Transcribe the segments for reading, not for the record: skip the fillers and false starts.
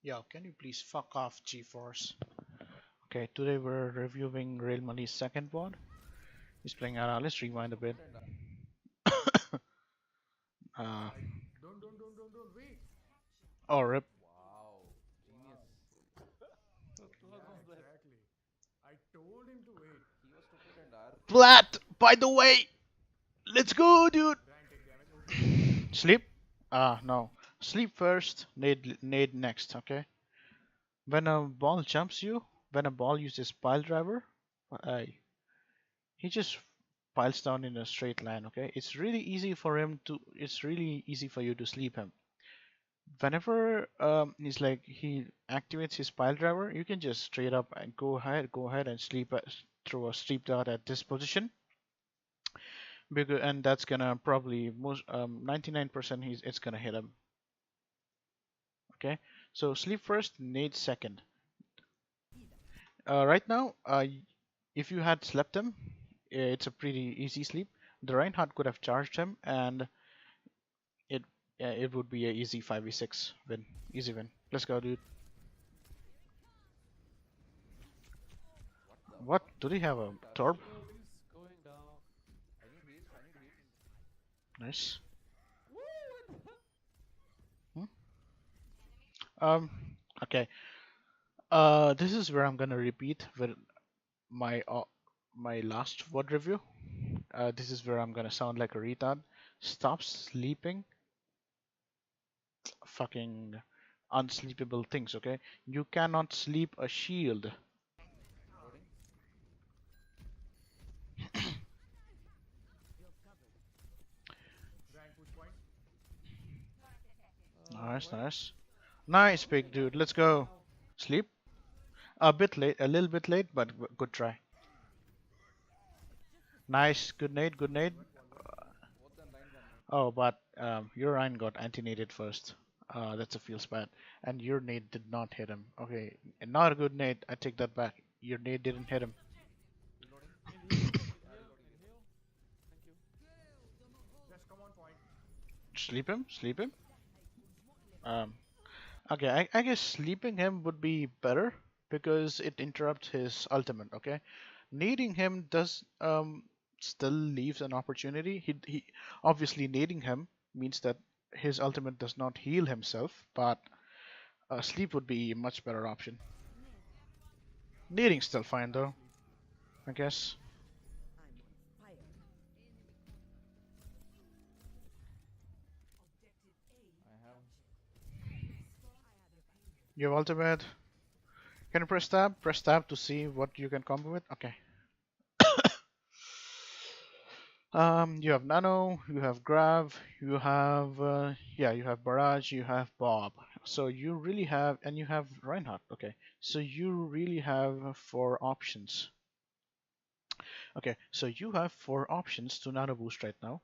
Yo, can you please fuck off, GeForce? Okay, today we're reviewing Railmani's second VOD. He's playing around. Let's rewind a bit. uh, Don't wait. oh, rip. Wow, genius. What was that? Exactly. I told him to wait. He was stupid and our Plat, by the way, let's go, dude. Brian take damage. Okay. Sleep? No. Sleep first, nade next, okay? When a ball jumps you, when a ball uses pile driver, uh, he just piles down in a straight line, okay? It's really easy for you to sleep him. Whenever he's like he activates his pile driver, you can just straight up and go ahead and throw a sleep dart at this position, because and that's gonna probably most 99% it's gonna hit him. Okay, so sleep first, nade second. Right now, if you had slept him, it's a pretty easy sleep. The Reinhardt could have charged him, and it it would be a easy 5v6 win, easy win. Let's go, dude. What the What? fuck? Do they have a What are Torb? you guys going down? I need heal. I need heal. Nice. Woo! Hmm? Um. Okay. This is where I'm gonna repeat with my my last word review. This is where I'm gonna sound like a retard. Stop sleeping fucking unsleepable things. Okay. You cannot sleep a shield. Loading. Brian push point. Nice, What? nice, nice, What is big it dude. Let's happening go. now? Sleep. A bit late, a little bit late, but good try. Nice, good nade, good nade. More than 9 1 now. Oh, but your Ryan got anti-naded first. That's a feels bad. And your nade did not hit him. Okay, not a good nade. I take that back. Your nade didn't hit him. Reloading. Inhale, Yeah, inhale, reloading it. inhale. Thank you. Just come on point. Sleep him, sleep him. Um, okay, I guess sleeping him would be better because it interrupts his ultimate. Okay, nading him does still leaves an opportunity. He obviously nading him means that his ultimate does not heal himself, but sleep would be a much better option. Nading's still fine Nice though, sleep. I guess. I have. You have ultimate. Can you press tab? Press tab to see what you can combo with. Okay. You have Nano, you have Grav, you have yeah, you have Barrage, you have Bob. So you really have, and you have Reinhardt. Okay, so you really have four options. Okay, so you have four options to Nano boost right now.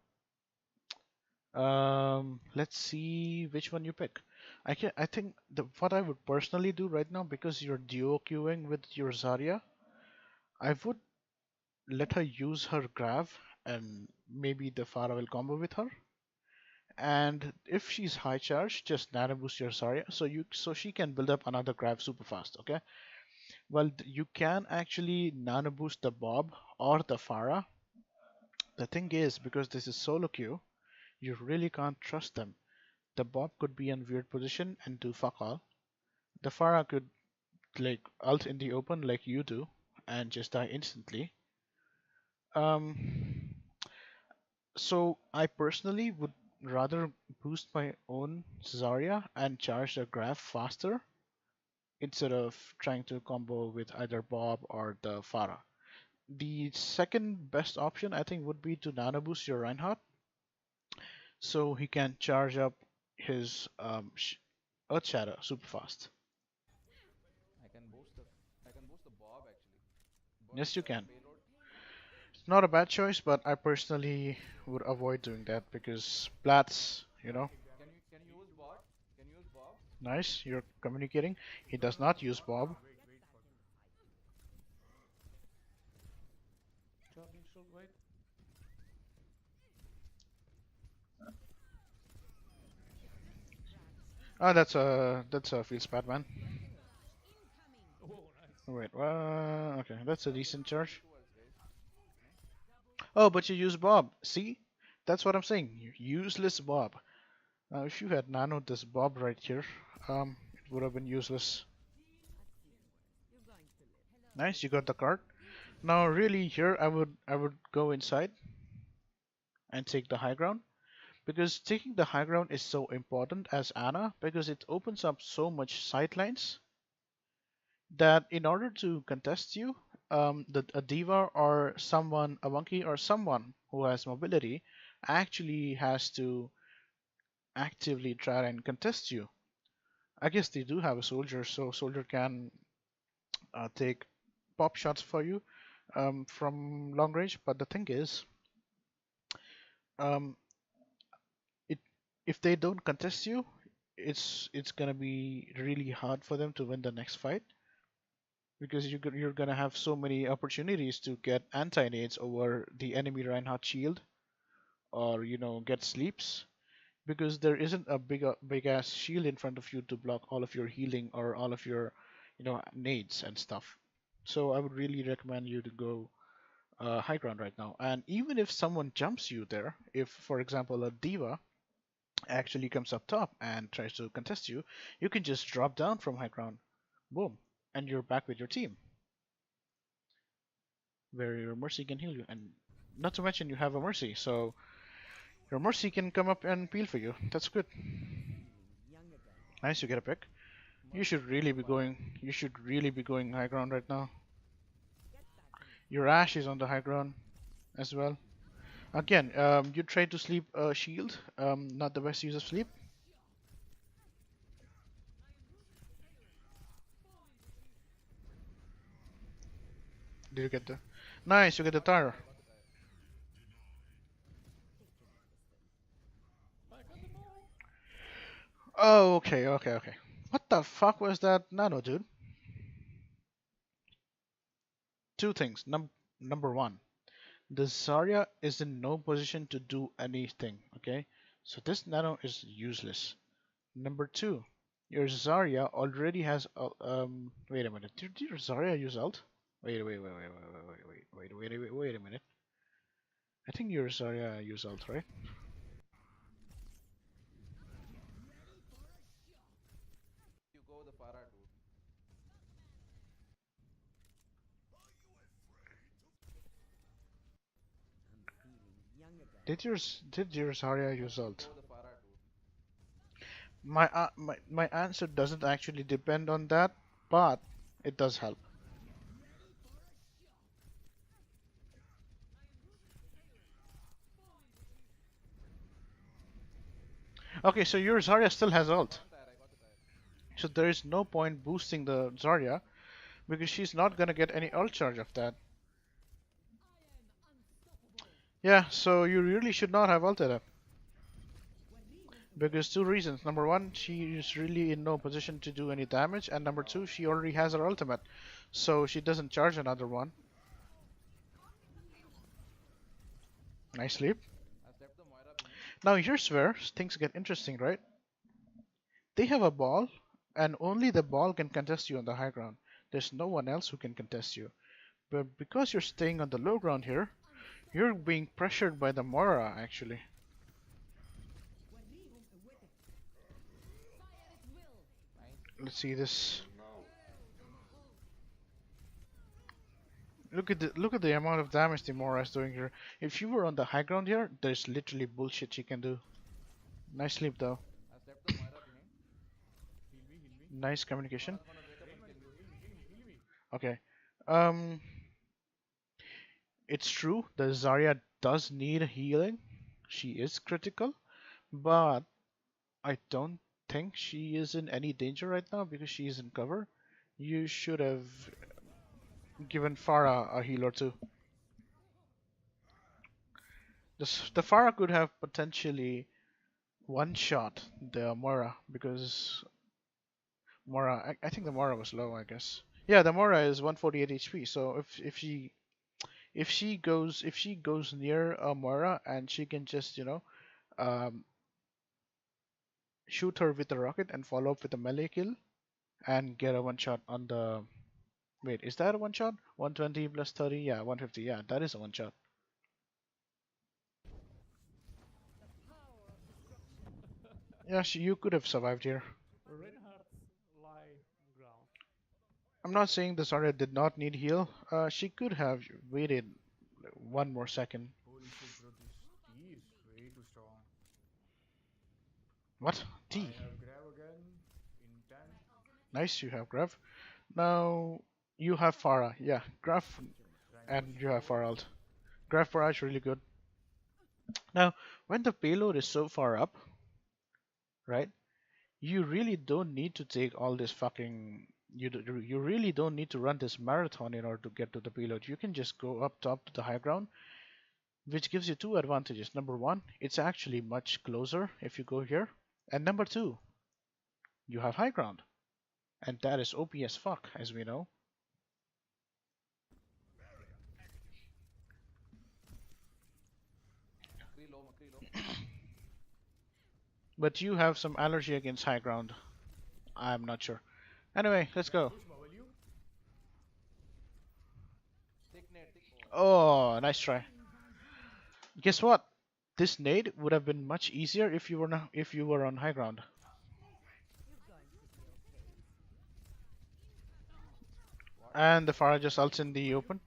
Let's see which one you pick. I think what I would personally do right now, because you're duo queuing with your Zarya, I would let her use her Grav, and maybe the Pharah will combo with her. And if she's high charge, just nano boost your Zarya, so she can build up another Grav super fast. Okay. Well, you can actually nano boost the Bob or the Pharah. The thing is, because this is solo queue, you really can't trust them. The Bob could be in weird position and do fuck all. The Pharah could like ult in the open like you do and just die instantly. Um, so I personally would rather boost my own Zarya and charge the Graph faster instead of trying to combo with either Bob or the Pharah. The second best option I think would be to nano boost your Reinhardt so he can charge up his Earth Shadow super fast. I can boost the. I can boost the Bob actually, but Yes, you the can. payload. It's not a bad choice, but I personally would avoid doing that because Platts, Brian take damage. Can you use bot? Can you use Bob? nice, you're communicating. He No, does no, no, not no. use Not Bob. now. Wait for. Charging shield, wait. Ah, that's a field spat, man. Oh, nice. Wait, okay, that's a decent charge. Two words, guys. Oh, but you use Bob. See? That's what I'm saying. Useless Bob. Now, if you had nanoed this Bob right here, it would have been useless. Nice, you got the card. Now, really, here I would go inside and take the high ground because taking the high ground is so important as Anna because it opens up so much sidelines that in order to contest you, a diva or someone, a monkey or someone who has mobility, actually has to actively try and contest you. I guess they do have a soldier, so soldier can take pop shots for you from long range. But the thing is, um, it if they don't contest you, it's gonna be really hard for them to win the next fight because you're gonna have so many opportunities to get anti-nades over the enemy Reinhardt shield or get sleeps because there isn't a big ass shield in front of you to block all of your healing or all of your nades and stuff. So I would really recommend you to go high ground right now. And even if someone jumps you there, if for example a diva actually comes up top and tries to contest you, you can just drop down from high ground, boom, and you're back with your team where your mercy can heal you. And not to mention you have a mercy, so your mercy can come up and peel for you. That's good. Nice, you get a pick. You should Mercy really for be fun. going. You should really be going high ground right now. Your Ash is on the high ground as well. Again, you try to sleep shield. Not the best use of sleep. Did you get the? Nice, you get the I got the tire. tire. I got the tire. I got the ball. Oh, okay, okay, okay. What the fuck was that nano, dude? Two things. Number one, the Zarya is in no position to do anything. Okay, so this nano is useless. Number two, your Zarya already has. Wait a minute. Did your Zarya use ult? Wait a minute. I think your Zarya use ult, right? You go the Farah, dude. Did your Zarya use You ult? go the Farah, dude. My answer doesn't actually depend on that, but it does help. Okay, so your Zarya still has I ult, got the tire. I got the tire. so there is no point boosting the Zarya because she's not gonna get any ult charge of that. Yeah, so you really should not have ulted her because two reasons. Number one, she is really in no position to do any damage, and number two, she already has her ultimate, so she doesn't charge another one. Nice sleep. I stepped the Moira behind. Now here's where things get interesting, right? They have a ball, and only the ball can contest you on the high ground. There's no one else who can contest you. But because you're staying on the low ground here, you're being pressured by the Mora actually. Nice. Let's see this. Look at the amount of damage the Mora is doing here. If you were on the high ground here, there's literally bullshit she can do. Nice sleep though. I stepped the Moira behind. Heal me, heal me. Nice communication. Moira's gonna wake up and kill Railmani, you. bro, heal me, heal me, heal me. Okay. Um, it's true the Zarya does need healing. She is critical, but I don't think she is in any danger right now because she is in cover. You should have given Farah a heal or two. The Farah could have potentially one shot the Mora because Mora. I think the Mora was low. I guess. Yeah, the Mora is 148 HP. So if she goes near a Mora and she can just um, shoot her with a rocket and follow up with a melee kill and get a one shot on the. Wait, is that a one shot? 120 plus 30? Yeah, 150. Yeah, that is a one shot. Yeah, you could have survived here. Reinhardt's lie ground. I'm not saying the Zarya did not need heal. She could have waited one more second. Holy shit, bro, this tea is way too strong. What? I T. have grab again in 10. Nice, you have Grav. Now you have Farah. Yeah, Grav Rank and push you have 4. Farah ult. Grav Barrage really good. Now, when the payload is so far up, right? You really don't need to take all this fucking. You really don't need to run this marathon in order to get to the payload. You can just go up top to the high ground, which gives you two advantages. Number one, it's actually much closer if you go here, and number two, you have high ground, and that is OP as fuck, as we know. McCree low, McCree low. But you have some allergy against high ground. I'm not sure. Anyway, let's Rank go. push, W. Thick net, thick. Oh, nice try. Guess what? This nade would have been much easier if you were if you were on high ground. What? And the Farah just ults in the open.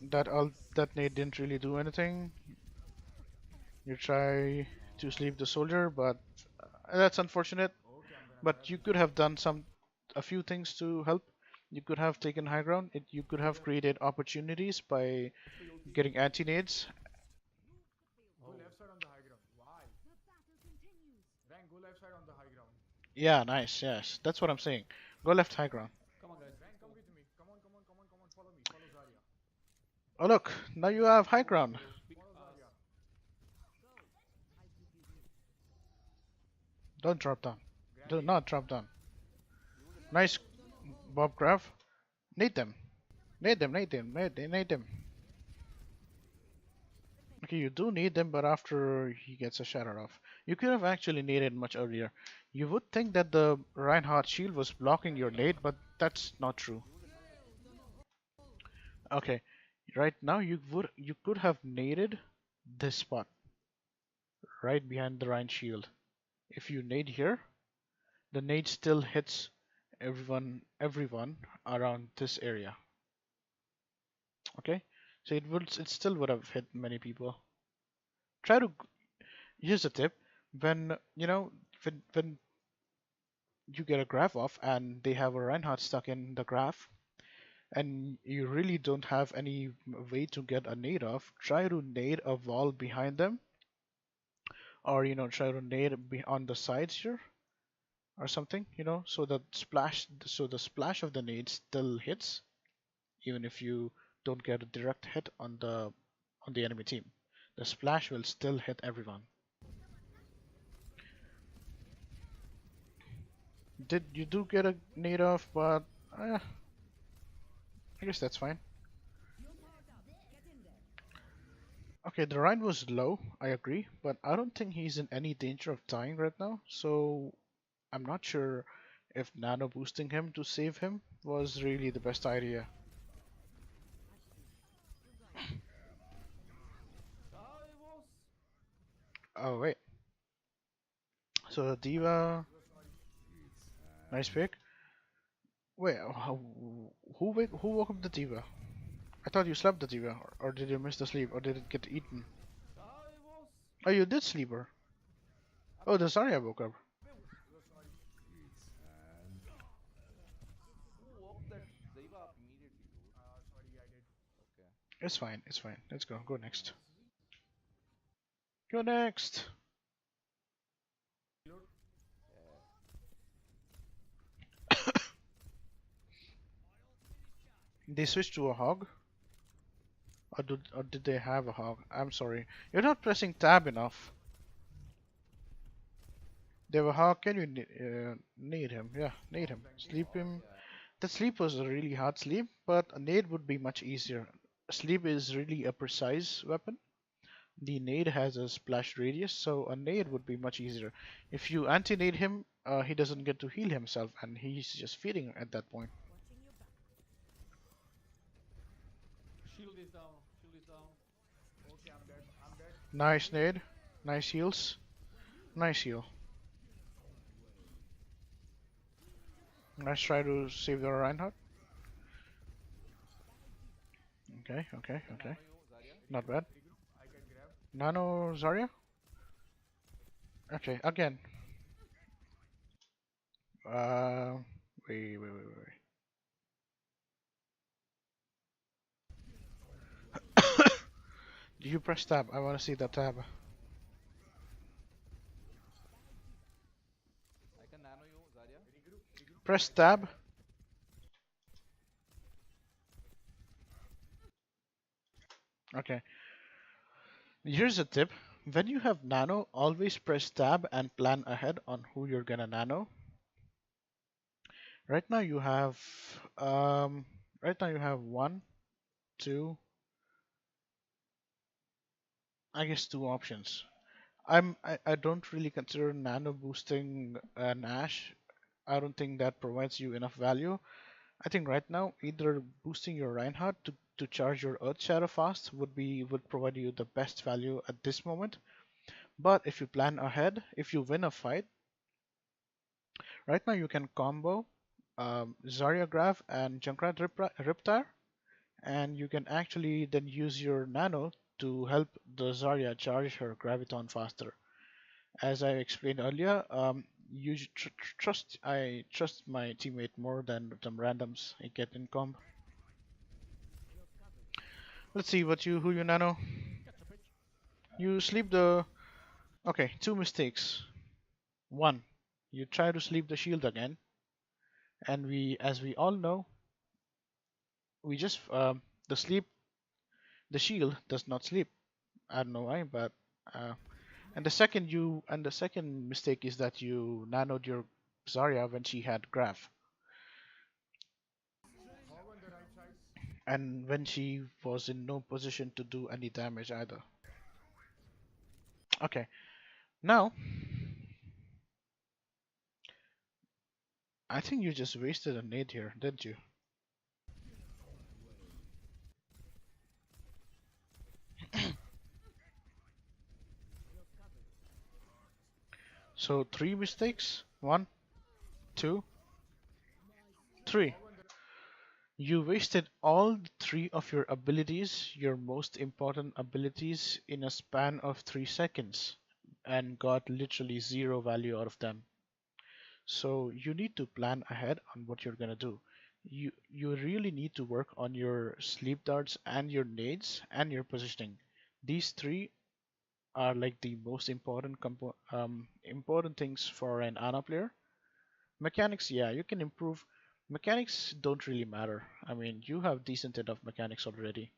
That nade didn't really do anything. You try to sleep the soldier, but that's unfortunate. Okay, I'm gonna grab But you this. could have done a few things to help. You could have taken high ground. You could have created opportunities by getting anti-nades. Go left side on the high ground. Why? Rank, go left side on the high ground. Yeah, nice. Yes, that's what I'm saying. Go left high ground. Come on, guys. Rank, come with me. Come on, come on, come on, come on. Follow me. Follow Zarya. Oh look, now you have high ground. Pick Follow us. Zarya. Don't drop down. Grab Do it. not drop down. Nice, Bob Graf. Nade them. Nade them. Nade them. Nade them. Okay, you do need them, but after he gets a shatter off. You could have actually naded much earlier. You would think that the Reinhardt shield was blocking your nade, but that's not true. Okay, right now you could have naded this spot right behind the Rein shield. If you nade here, the nade still hits everyone around this area. Okay, so it still would have hit many people. Try to Here's a tip: when when you get a graph off and they have a Reinhardt stuck in the graph, and you really don't have any way to get a nade off, try to nade a wall behind them, or try to nade on the sides here or something, so the splash of the nade still hits, even if you don't get a direct hit on the enemy team. The splash will still hit everyone. Did you do get a nade off, but I guess that's fine. Okay, the Rhine was low, I agree, but I don't think he's in any danger of dying right now, so I'm not sure if nano boosting him to save him was really the best idea. I was. Oh wait, so the D.Va, nice pick. Wait, who woke up the D.Va? I thought you slept the D.Va, or did you miss the sleep, or did it get eaten? I was. Oh, you did sleep her. Oh, the Zarya woke up. Who woke that Zaiba up immediately, dude? Sorry, I did. Okay. It's fine, it's fine. Let's go. Go next. Go next. Reload. They switched to a hog, or did they have a hog? I'm sorry. You're not pressing tab enough. They have a hog. Can you nade him? Yeah, nade him. Sleep him. Yeah. The sleep was a really hard sleep, but a nade would be much easier. Sleep is really a precise weapon, The nade has a splash radius, so a nade would be much easier. If you anti-nade him, he doesn't get to heal himself, and he's just feeding at that point. Shield is down. Shield is down. Okay, I'm dead. I'm dead. Nice nade, nice heals, nice heal. Let's try to save the Reinhardt. Okay, okay, I can okay. nano you, Zarya. Not bad. Regroup. I can grab. Nano Zarya? Okay, again. Uh, wait. Do you press tab? I want to see the tab. I can nano you, Zarya. Regroup. Regroup. Press tab. Okay. Here's a tip. When you have nano, always press tab and plan ahead on who you're gonna nano. Right now you have um right now you have one, two, I guess two options. I don't really consider nano boosting an Ash. I don't think that provides you enough value. I think right now either boosting your Reinhardt to charge your Earth Shadow fast would provide you the best value at this moment. But if you plan ahead, if you win a fight, right now you can combo Zarya Graph and Junkrat Riptire, and you can actually then use your Nano to help the Zarya charge her Graviton faster. As I explained earlier, you I trust my teammate more than some randoms I get in comp. Let's see who you nano. You sleep the. Okay, two mistakes. One, you try to sleep the shield again, and as we all know, we just the shield does not sleep. I don't know why, but uh, and the second mistake is that you nanoed your Zarya when she had Graph, Hog on the right side. and when she was in no position to do any damage either. Okay, now I think you just wasted a nade here, didn't you? So three mistakes. One, two, three. Hog on the You wasted all three of your abilities, your most important abilities, in a span of 3 seconds and got literally zero value out of them. So you need to plan ahead on what you're gonna do. You really need to work on your sleep darts and your nades and your positioning. These three are like the most important things for an Ana player. Mechanics, yeah, you can improve. Mechanics don't really matter. I mean, you have decent enough mechanics already.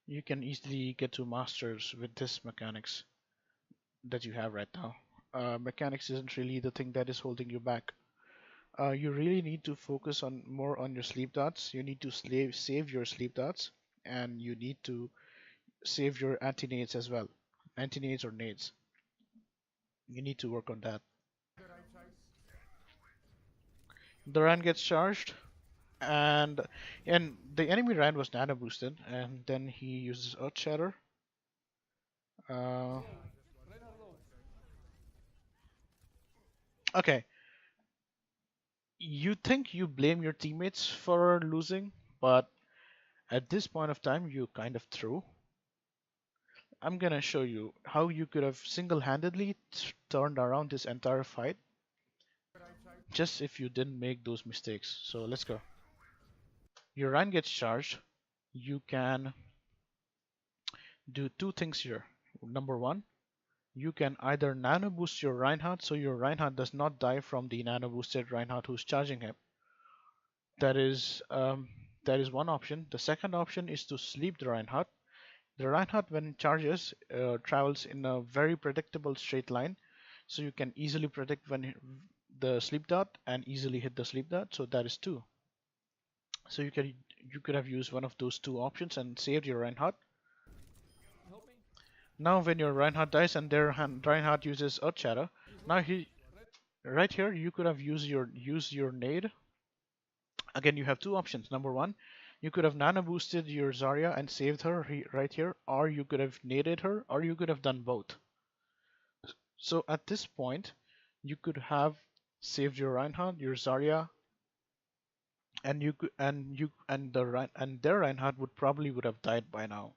You can easily get to masters with this mechanics that you have right now. Mechanics isn't really the thing that is holding you back. You really need to focus on more on your sleep dots. You need to save your sleep dots, and you need to save your anti-nades as well. Anti-nades or nades. You need to work on that. right side. The Rand gets charged, and the enemy Rand was nano boosted, and then he uses Earth Shatter. Uh, Reinhardt low. okay, you think you blame your teammates for losing, but at this point of time, you kind of threw. I'm gonna show you how you could have single-handedly turned around this entire fight Right side. just if you didn't make those mistakes. So let's go. Your Rand gets charged. You can do two things here. Number one, you can either nano boost your Reinhardt so your Reinhardt does not die from the nano boosted Reinhardt who's charging him. That is that is one option. The second option is to sleep the Reinhardt. The Reinhardt, when it charges, travels in a very predictable straight line, so you can easily predict when the sleep dot and easily hit the sleep dot. So that is two. So you could have used one of those two options and saved your Reinhardt. Now when your Reinhardt dies and their Reinhardt uses Earth Shadow, now he right here you could have used your nade. Again, you have two options. Number one, you could have nano boosted your Zarya and saved her right here, or you could have naded her, or you could have done both. So at this point, you could have saved your Reinhardt, your Zarya, and you could and their Reinhardt would have died by now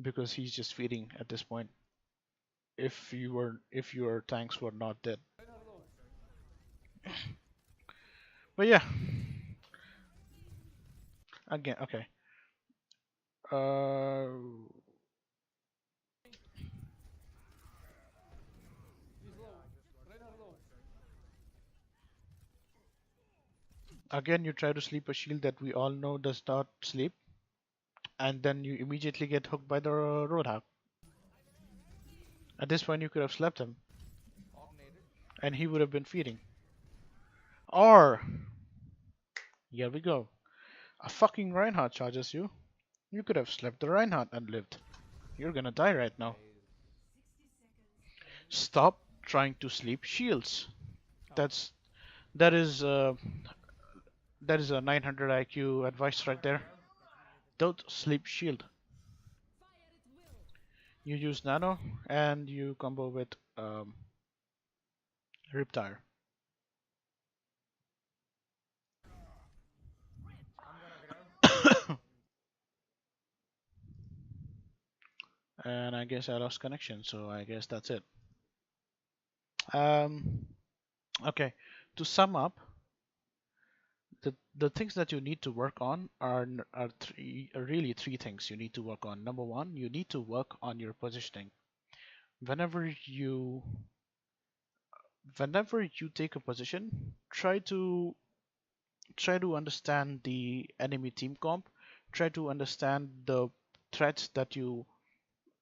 because he's just feeding at this point. If your tanks were not dead. But yeah, again, okay. Uh, He's low. Rainer low. again, you try to sleep a shield that we all know does not sleep, and then you immediately get hooked by the Roadhog. At this point, you could have slept him, Hog naded. and he would have been feeding. Or, here we go. A fucking Reinhardt charges you. You could have slept the Reinhardt and lived. You're gonna die right now. Guys. Stop trying to sleep shields. That's that is uh, that is a 900 IQ advice right there. Don't sleep shield. You use nano and you combo with Riptire. I'm gonna grab. And I guess I lost connection, so I guess that's it. Um, okay, to sum up, the things that you need to work on are really three things you need to work on. Number one, you need to work on your positioning. Whenever you whenever you take a position, try to understand the enemy team comp, try to understand the threats that you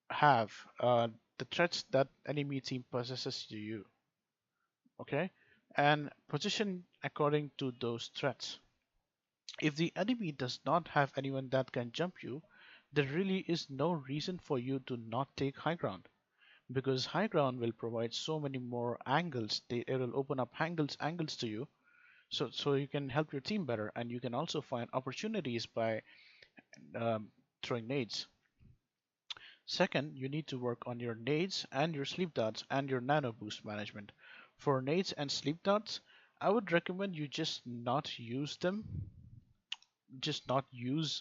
have, the threats that enemy team possesses to you. Okay, and position according to those threats. If the enemy does not have anyone that can jump you, there really is no reason for you to not take high ground, because high ground will provide so many more angles. It will open up angles to you, so you can help your team better, and you can also find opportunities by throwing nades. Second, you need to work on your nades and your sleep darts and your nano boost management. For nades and sleep darts, I would recommend you just not use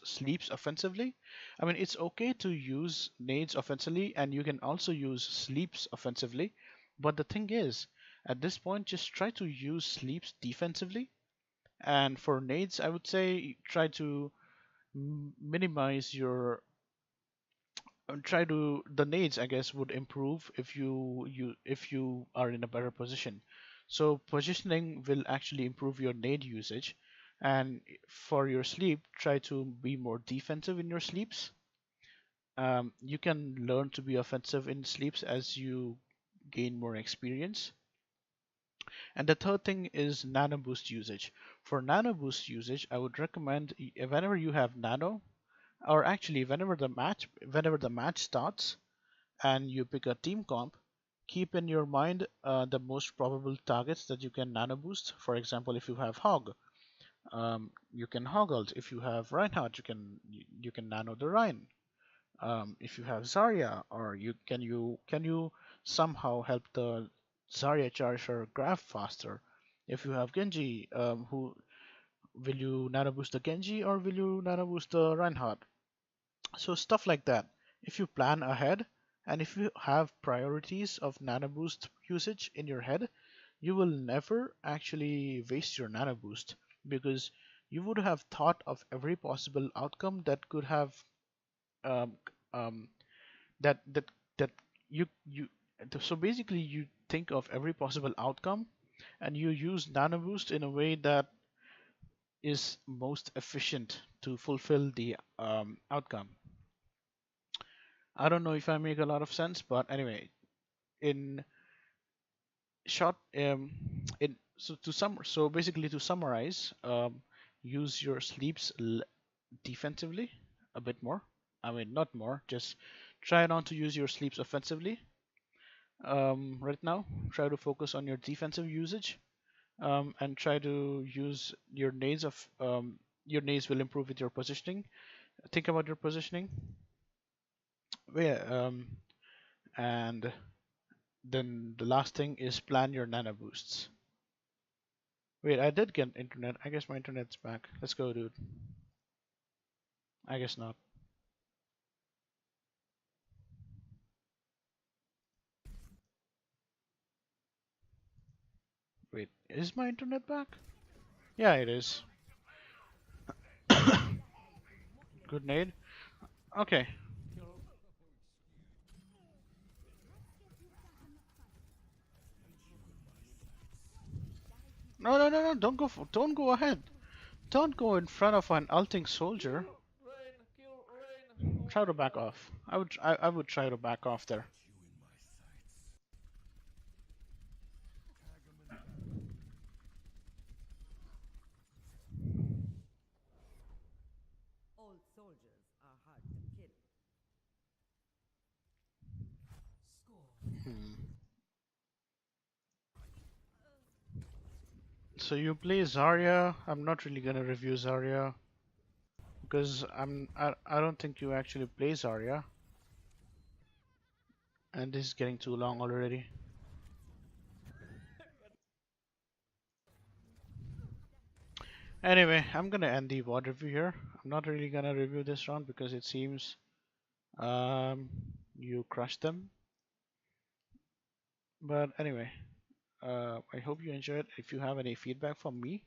sleeps offensively. I mean, it's okay to use nades offensively and you can also use sleeps offensively. But the thing is, at this point, just try to use sleeps defensively. And for nades, I would say try to minimize your try to the nades I guess would improve if you are in a better position. So positioning will actually improve your nade usage, and for your sleep try to be more defensive in your sleeps. You can learn to be offensive in sleeps as you gain more experience. And the third thing is nano boost usage. For nano boost usage, I would recommend whenever you have nano, or actually whenever the match starts and you pick a team comp, keep in your mind the most probable targets that you can nano boost. For example, if you have Hog, you can Hog ult. If you have Reinhardt, you can nano the Rein. If you have Zarya, or can you somehow help the Zarya charge her grab faster? If you have Genji, who will you nano boost the Genji or will you nano boost the Reinhardt? So stuff like that. If you plan ahead and if you have priorities of nano boost usage in your head, you will never actually waste your nano boost, because you would have thought of every possible outcome that could have um, um, that that that you so basically you think of every possible outcome and you use nano boost in a way that is most efficient to fulfill the outcome. I don't know if I make a lot of sense, but anyway, in short, in so basically to summarize, use your sleeps defensively a bit more. I mean, not more, just try not to use your sleeps offensively. Right now, try to focus on your defensive usage, and try to use your nades of your nades will improve with your positioning. Think about your positioning. Yeah, and then the last thing is plan your nano boosts. Wait, I did get internet. I guess my internet's back. Let's go, dude. I guess not. Wait, is my internet back? Yeah, it is. Good nade. Okay. No, no, no, no. Don't go ahead. Don't go in front of an ulting soldier. Rain, kill Rain. Try Oh to my back god. off. I would try to back off there. Old soldiers are hard to kill. Hmm. So you play Zarya. I'm not really gonna review Zarya because I don't think you actually play Zarya, and this is getting too long already. Anyway, I'm gonna end the VOD review here. I'm not really gonna review this round because it seems um you crushed them. But anyway, I hope you enjoyed. If you have any feedback from me,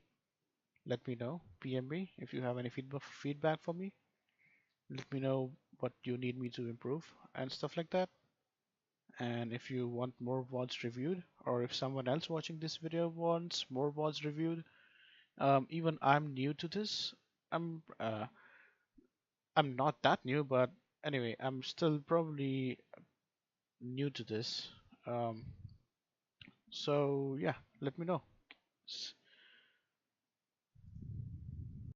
let me know. PM me if you have any feedback for me. Let me know what you need me to improve and stuff like that. And if you want more VODs reviewed, or if someone else watching this video wants more VODs reviewed, even I'm new to this. I'm uh, I'm not that new, but anyway, I'm still probably new to this. Um, so yeah, let me know.